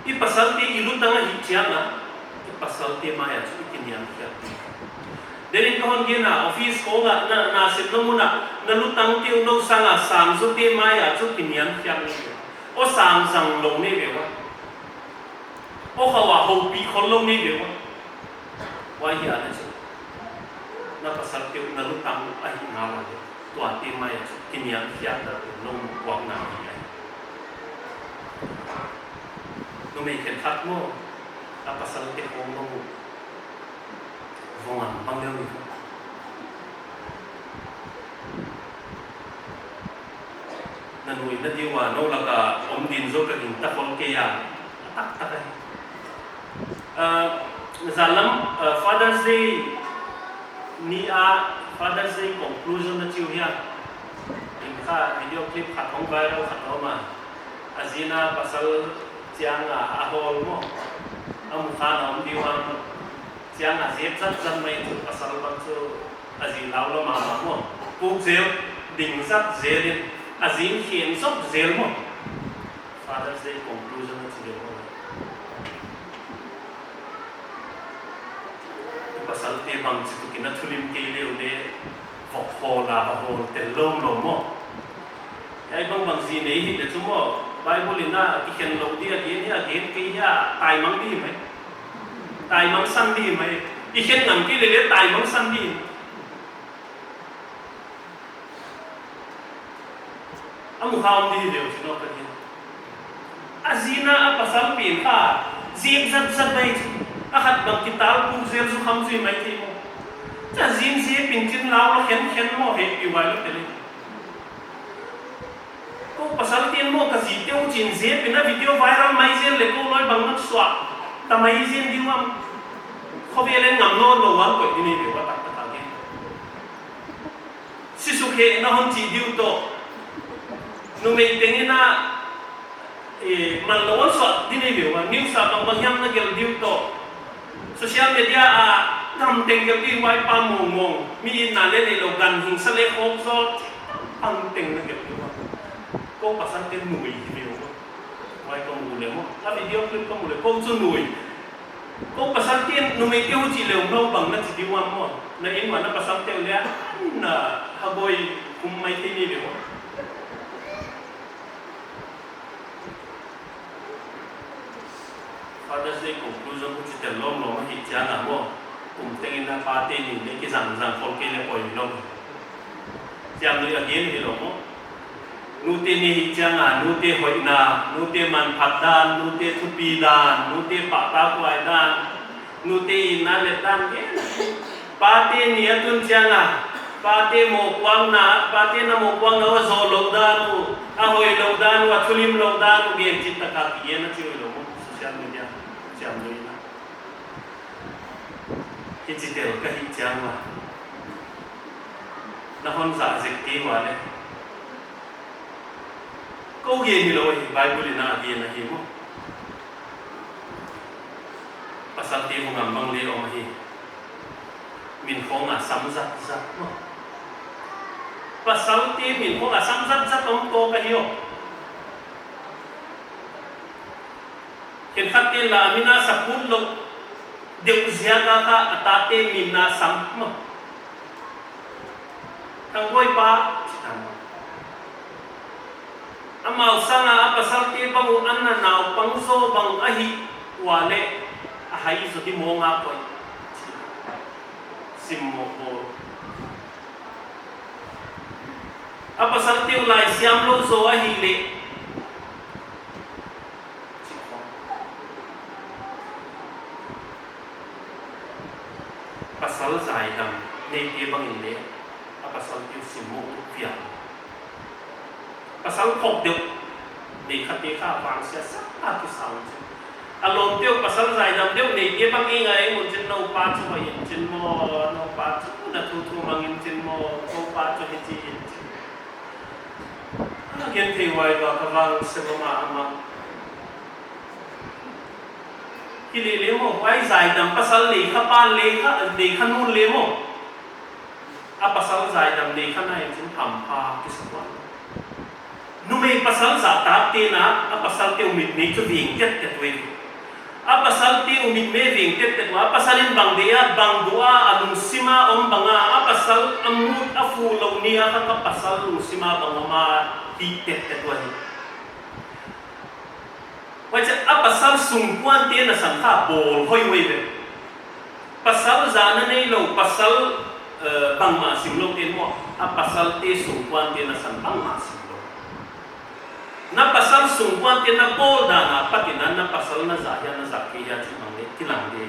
I pasal ti ilu tanga hichiana I pasal ti maya chu ikinian kia derin kahon gina office ko nga na sitno muna nalutang ti uno sanga sam su ti maya chu kinian kia ni o sam sang long ni bewa o hawa ho pi khon long ni bewa wa ya na chu na pasal ti nalutang ai ngala de tua ti maya chu kinian kia da long wang na ni may kenhat mo tapasal ke mo vongan panglew ni nanui na diwa no laka din zo ka king takol ke ya tak takay zalam Father's Day ni Father's Day conclusion na chiu ya inka video clip khatong viral khatoma azina pasal chiang ahol mo amukha na diwan chiang zep zat zan mai chu pasal ban chu azin law la ma mo puk zep ding zat zelin azin khen sop zel mo Father's Day conclusion na chu mo pasal te bang chu kina thulim ke le ude ho la ho tel lom lo mo ai bang zin nei hi de chu mo Bible na ikan lo dia again kaya tai mang di mai tai mang san di mai ikan ngam ki le tai mang san di amu haum di deu sino ka ni azina pasal pin ka zim zat zat mai ahat bang kital pu zel su kham su mai ti mo cha zim se pin kin law khen mo he pi wa lo tele ko pasal tin mo kasi teu chin ze pina video viral mai zen le ko loi bang nak swa tamai zen diwam khobelen ngam no lo wa ko dini de wa tak tak ge sisu ke na hon chi diu to nu me tengina man lo swa dini de wa new sa bang bang yam na gel diu to social media nam teng gel di wai pa mong mi na le lo gan hing sa le khok so ang teng na gel cô pasal tên mùi video mo quay con mùi lemo la video clip con mùi cô cho mùi cô pasal tên nu me tiêu chỉ leo no bằng na chỉ diwam mo na in wa na pasal tên le na haboy kum mai tin ni lemo Father's Day conclusion ko chỉ lom lo hi cha na mo kum tengin na party ni le ki zang khol ke le poi lo jam ni again hi lo mo nute ni changa nute hoina nute man phadan nute thupi dan nute pa ta kwai dan nute ina le tan ke pate ni atun changa pate mo kwang na zo lo dan a hoi lo dan wa thulim lo dan ge chit ta ka ye na chi lo mo social media cham lo ina ki chi tel ka hi changa na hon za zik ti wa le câu gì thì rồi Bible na gì na hi mo pasal ti mo ngam bang le o hi min khong sam zat zat mo pasal ti min khong sam zat zat tom to ka hiyo ken khatin la mina sa pun lo deu ziaga ka atate min na sam mo tang goi pa amau sana pasal ti bangu anna naw pangso bang ahi wale ahai so ti mo nga ko simmo ko apasal ti ulai siam lo so ahi le pasal zai dam ne ti bang le apasal ti simmo pia pasal khop được để khát đi khá vàng sẽ sắc là cái sao chứ alom tiêu pasal dài dòng tiêu để kia băng in ấy một chân nâu pa cho vậy chân mò nâu pa cho là thu mang in chân mò nâu pa cho hết chi hiện thì vậy và các bạn sẽ có mà khi lấy mo quay dài dòng pasal lấy khá pa lấy khá nun lấy mo pasal dài dòng lấy khá này chân thầm pa cái sao nu me pasal za ta te na pasal te umit ni chu ving tet te tuin a pasal te umit me ving tet te wa pasalin bang dia bang dua anung sima banga a pasal amut afu lo nia ka pasal lu sima banga ma ti tet te tuin wacha a pasal sungkuan te na san kha bol hoi wei be pasal zana nei lo pasal bang ma sim lo te mo a pasal te sungkuan te na san bang ma sim na pasal sungkuan te na bol da na patinan na pasal na zaya na zakiya chi mang le tilang de